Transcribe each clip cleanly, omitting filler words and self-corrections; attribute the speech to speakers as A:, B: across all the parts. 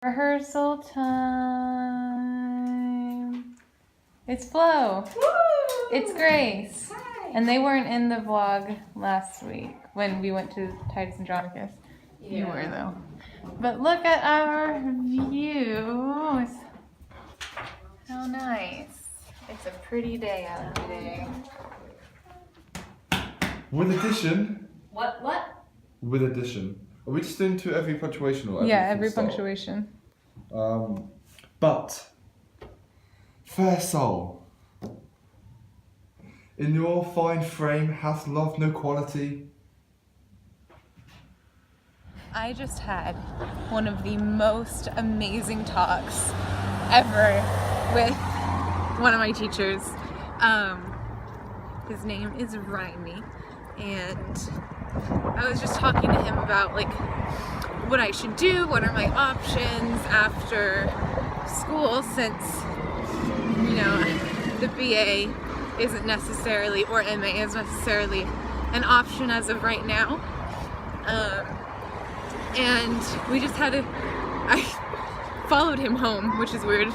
A: Rehearsal time. It's Flo.
B: Woo!
A: It's Grace.
B: Hi.
A: And they weren't in the vlog last week when we went to Titus Andronicus.
B: Yeah.
A: You were though. But look at our views. How nice. It's a pretty day out today.
C: With addition.
B: What?
C: With addition. Are we just doing to every punctuation or every
A: Yeah,
C: full
A: every
C: stop?
A: punctuation.
C: But, fair soul, in your fine frame hath love no quality.
A: I just had one of the most amazing talks ever with one of my teachers. His name is Raimi, and I was just talking to him about like what I should do, what are my options after school, since you know the BA isn't necessarily, or MA is necessarily an option as of right now. And we just had I followed him home, which is weird.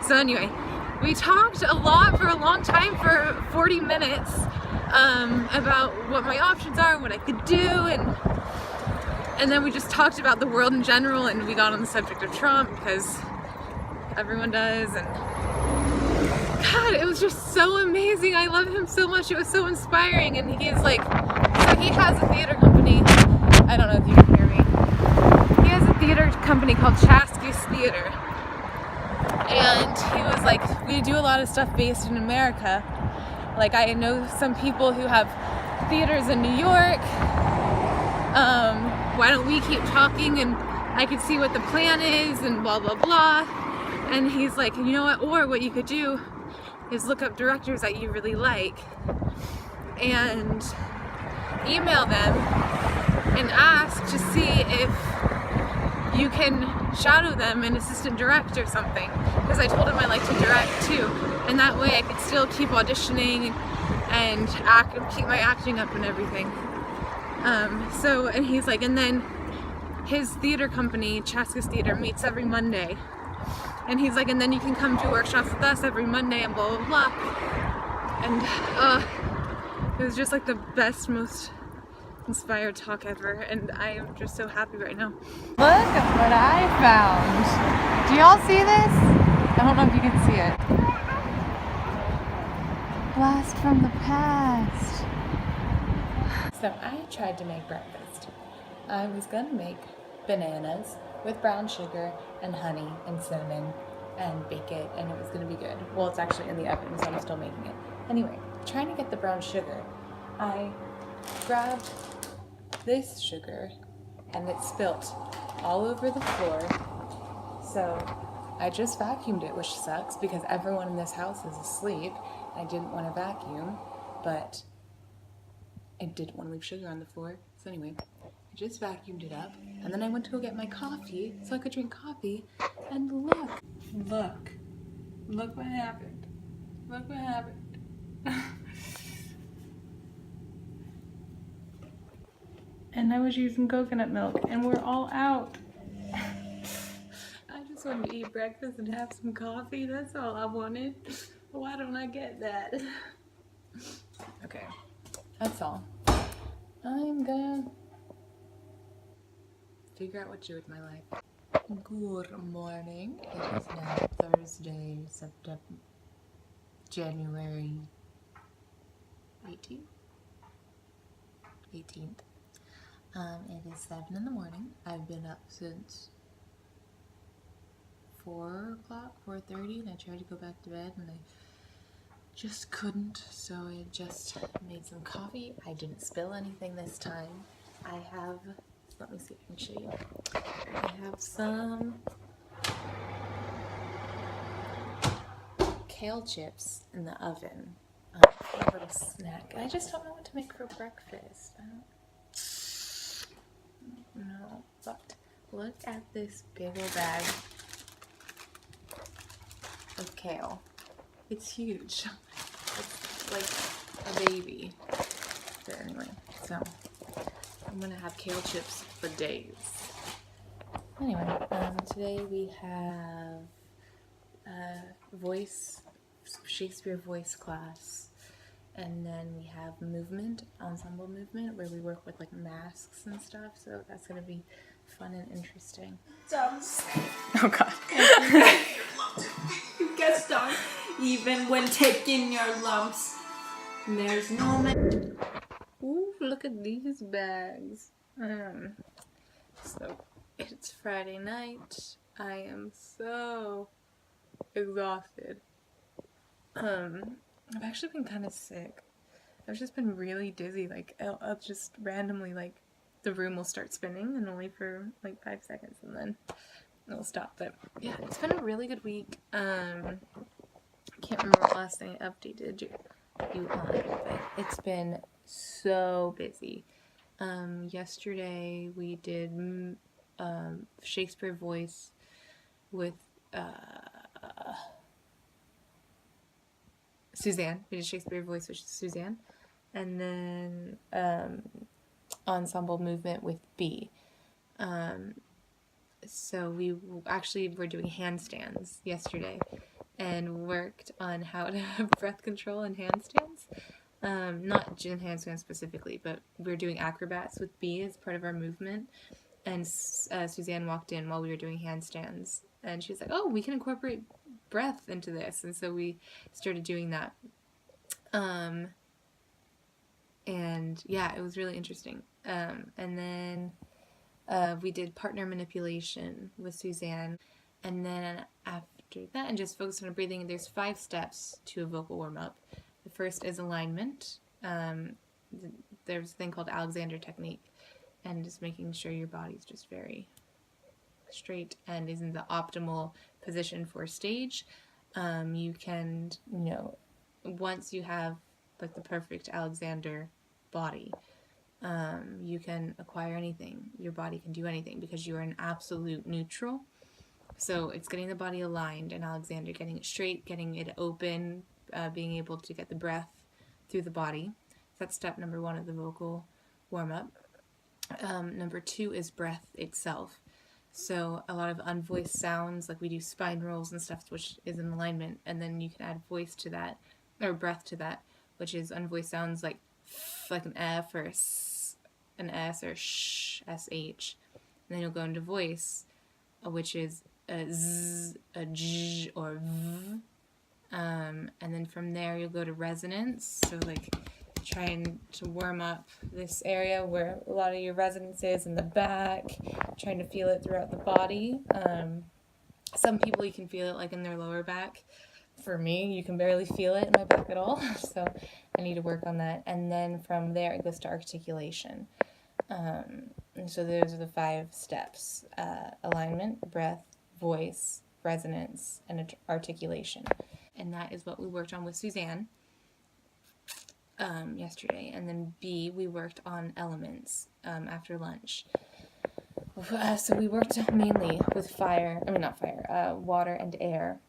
A: So anyway, we talked a lot for a long time, for 40 minutes, about what my options are, what I could do, and then we just talked about the world in general, and we got on the subject of Trump, because everyone does, and God, it was just so amazing. I love him so much. It was so inspiring, and he is like, so he has a theater company. I don't know if you can hear me. He has a theater company called Chaskus Theater. And he was like, we do a lot of stuff based in America. Like, I know some people who have theaters in New York. Why don't we keep talking and I could see what the plan is and blah, blah, blah. And he's like, you know what? Or what you could do is look up directors that you really like and email them and ask to see if you can shadow them an assistant director or something, because I told him I like to direct too, and that way I could still keep auditioning and keep my acting up and everything. And he's like, and then his theater company, Chaskus Theater, meets every Monday, and he's like, and then you can come do workshops with us every Monday and blah blah blah. And it was just like the best, most inspired talk ever, and I am just so happy right now. Look at what I found. Do y'all see this? I don't know if you can see it. Blast from the past. So I tried to make breakfast. I was gonna make bananas with brown sugar and honey and cinnamon and bake it, and it was gonna be good. Well, it's actually in the oven, so I'm still making it. Anyway, trying to get the brown sugar, I grabbed this sugar and it spilt all over the floor. So I just vacuumed it, which sucks because everyone in this house is asleep. I didn't want to vacuum, but I didn't want to leave sugar on the floor. So anyway, I just vacuumed it up, and then I went to go get my coffee so I could drink coffee, and look what happened. Look what happened. And I was using coconut milk, and we're all out. I just wanted to eat breakfast and have some coffee. That's all I wanted. Why don't I get that? Okay, that's all. I'm gonna figure out what to do with my life. Good morning. It is now Thursday, January 18th. It is 7 in the morning. I've been up since 4 o'clock, 4:30, and I tried to go back to bed and I just couldn't, so I just made some coffee. I didn't spill anything this time. I have, let me see if I can show you. I have some kale chips in the oven for a little snack. I just don't know what to make for breakfast. No, but look at this big old bag of kale. It's huge. It's like a baby. But anyway, so I'm gonna have kale chips for days. Anyway, today we have Shakespeare voice class, and then we have ensemble movement, where we work with like masks and stuff, so that's gonna be fun and interesting. Oh god.
B: You get stung even when taking your lumps. There's no
A: Ooh, look at these bags. So it's Friday night. I am so exhausted. I've actually been kind of sick. I've just been really dizzy. Like I'll just randomly, like, the room will start spinning, and only for like 5 seconds, and then it'll stop. But yeah, it's been a really good week. I can't remember what last thing I updated you on, but it's been so busy. Yesterday we did Shakespeare voice with Suzanne. We did Shakespeare voice with Suzanne, and then ensemble movement with B. So we actually were doing handstands yesterday, and worked on how to have breath control in handstands. Not in handstands specifically, but we were doing acrobats with B as part of our movement. And Suzanne walked in while we were doing handstands, and she was like, "Oh, we can incorporate breath into this," and so we started doing that. And yeah, it was really interesting. And then we did partner manipulation with Suzanne, and then after that, and just focused on breathing. There's 5 steps to a vocal warm-up. The first is alignment. There's a thing called Alexander technique, and just making sure your body's just very straight and is in the optimal position for stage. You can, once you have like the perfect Alexander body, you can acquire anything. Your body can do anything because you are an absolute neutral. So it's getting the body aligned, and Alexander, getting it straight, getting it open, being able to get the breath through the body. So that's step number 1 of the vocal warm-up. Number 2 is breath itself. So a lot of unvoiced sounds, like we do spine rolls and stuff, which is in alignment, and then you can add voice to that, or breath to that, which is unvoiced sounds like an F or an S or sh, SH. And then you'll go into voice, which is a Z, a J, or V. And then from there you'll go to resonance. So like trying to warm up this area where a lot of your resonance is in the back, trying to feel it throughout the body. Some people, you can feel it like in their lower back. For me, you can barely feel it in my back at all, so I need to work on that. And then from there it goes to articulation. And so those are the 5 steps: alignment, breath, voice, resonance, and articulation. And that is what we worked on with Suzanne yesterday. And then B, we worked on elements after lunch. So we worked mainly with water and air,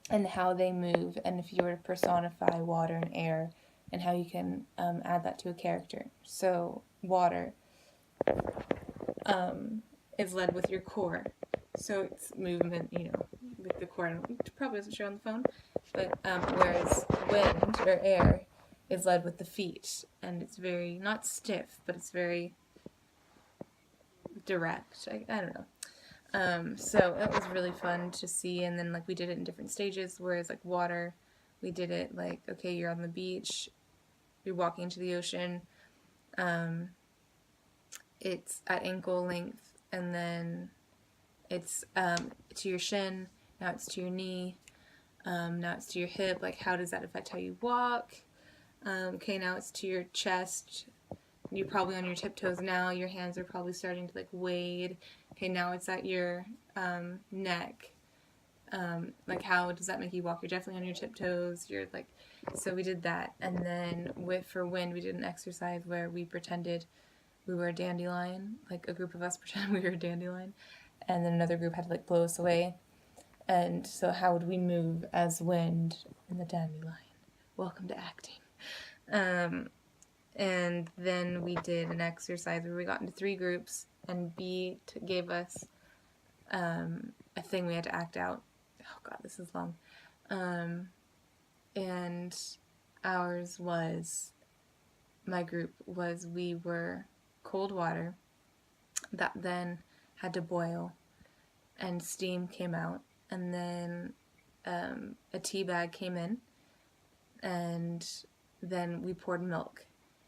A: and how they move, and if you were to personify water and air, and how you can add that to a character. So water is led with your core, so it's movement, with the core. And it probably doesn't show on the phone, but whereas wind or air is led with the feet, and it's very, not stiff, but it's very direct. I don't know. So it was really fun to see, and then like we did it in different stages, whereas like water, we did it like, okay, you're on the beach, you're walking into the ocean, it's at ankle length, and then it's to your shin, now it's to your knee, now it's to your hip, like how does that affect how you walk? Okay, now it's to your chest, you're probably on your tiptoes now, your hands are probably starting to like wade. Okay, now it's at your neck. Like how does that make you walk? You're definitely on your tiptoes. You're like, so we did that. And then for wind, we did an exercise where we pretended we were a dandelion. Like a group of us pretended we were a dandelion, and then another group had to like blow us away. And so how would we move as wind in the dandelion? Welcome to acting. And then we did an exercise where we got into 3 groups, and B gave us a thing we had to act out. Oh god, this is long. And ours was, my group was, we were cold water that then had to boil, and steam came out, and then a tea bag came in, and then we poured milk,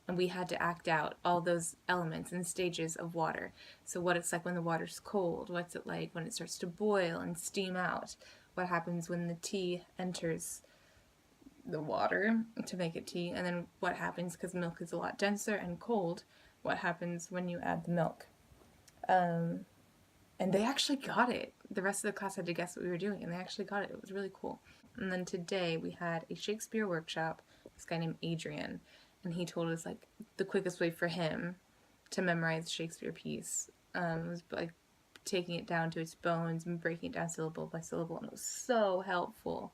A: and we had to act out all those elements and stages of water. So what it's like when the water's cold, what's it like when it starts to boil and steam out, what happens when the tea enters the water to make it tea, and then what happens, because milk is a lot denser and cold, what happens when you add the milk. And they actually got it. The rest of the class had to guess what we were doing, and they actually got it. It was really cool. And then today we had a Shakespeare workshop, this guy named Adrian, and he told us like the quickest way for him to memorize a Shakespeare piece was like taking it down to its bones and breaking it down syllable by syllable, and it was so helpful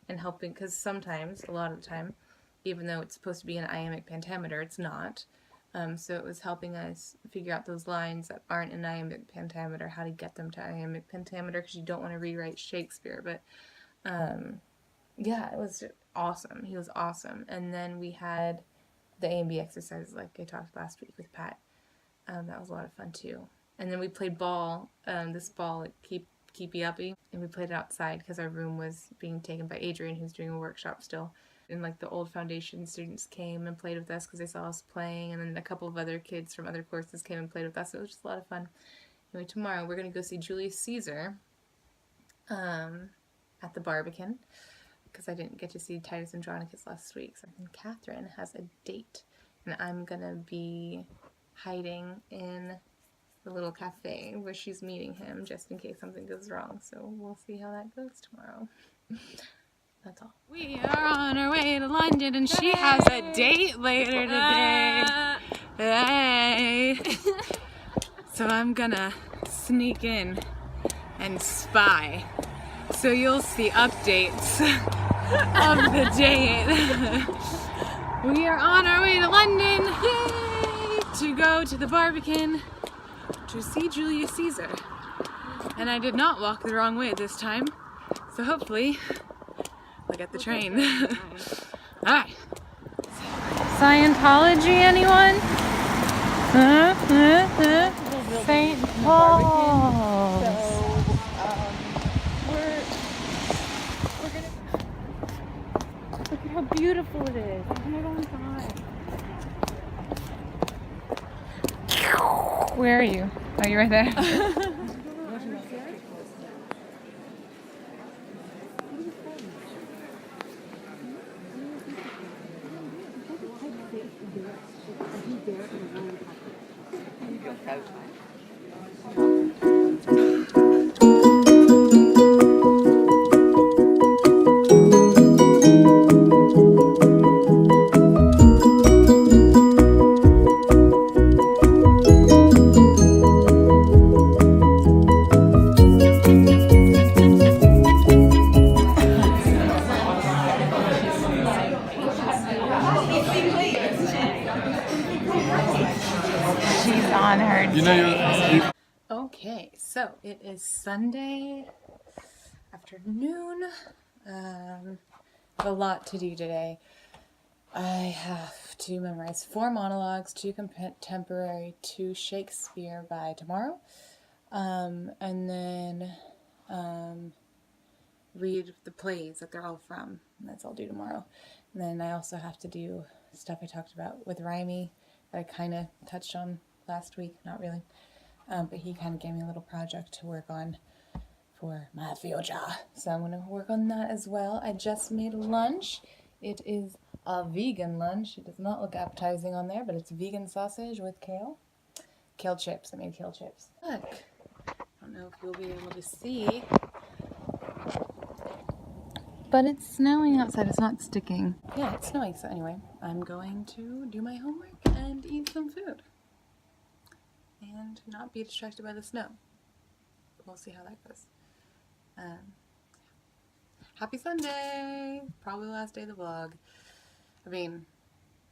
A: in helping, because sometimes, a lot of the time, even though it's supposed to be an iambic pentameter, it's not. So it was helping us figure out those lines that aren't in iambic pentameter, how to get them to iambic pentameter, because you don't want to rewrite Shakespeare. But yeah, it was awesome. He was awesome. And then we had the A and B exercises like I talked last week with Pat. That was a lot of fun too. And then we played ball, this ball, like keepy uppy, and we played it outside because our room was being taken by Adrian, who's doing a workshop still. And like the old foundation students came and played with us because they saw us playing, and then a couple of other kids from other courses came and played with us. It was just a lot of fun. Anyway, tomorrow we're going to go see Julius Caesar at the Barbican, because I didn't get to see Titus Andronicus last week. So Catherine has a date, and I'm going to be hiding in the little cafe where she's meeting him just in case something goes wrong. So we'll see how that goes tomorrow. That's all. We are on our way to London, and she has a date later today. Hey! So I'm gonna sneak in and spy. So you'll see updates of the date. We are on our way to London, yay! To go to the Barbican to see Julius Caesar. And I did not walk the wrong way this time, so hopefully I'll get the train. Alright. Scientology, anyone? St. Paul. Look at how beautiful it is. Oh my God. Where are you? Oh, you're right there. She's on her.
C: You know,
A: Okay, so it is Sunday afternoon. I have a lot to do today. I have to memorize 4 monologues, 2 contemporary, 2 Shakespeare by tomorrow, and then read the plays that they're all from. And that's all due tomorrow. And then I also have to do stuff I talked about with Rhyme that I kind of touched on last week, not really. But he kind of gave me a little project to work on for my future. So I'm going to work on that as well. I just made lunch. It is a vegan lunch. It does not look appetizing on there, but it's vegan sausage with kale. Kale chips. I made kale chips. Look. I don't know if you'll be able to see, but it's snowing outside. It's not sticking. Yeah, it's snowing. So anyway, I'm going to do my homework and eat some food. And not be distracted by the snow. We'll see how that goes. Happy Sunday! Probably the last day of the vlog. I mean,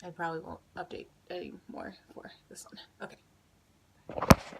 A: I probably won't update editing more for this one. Okay.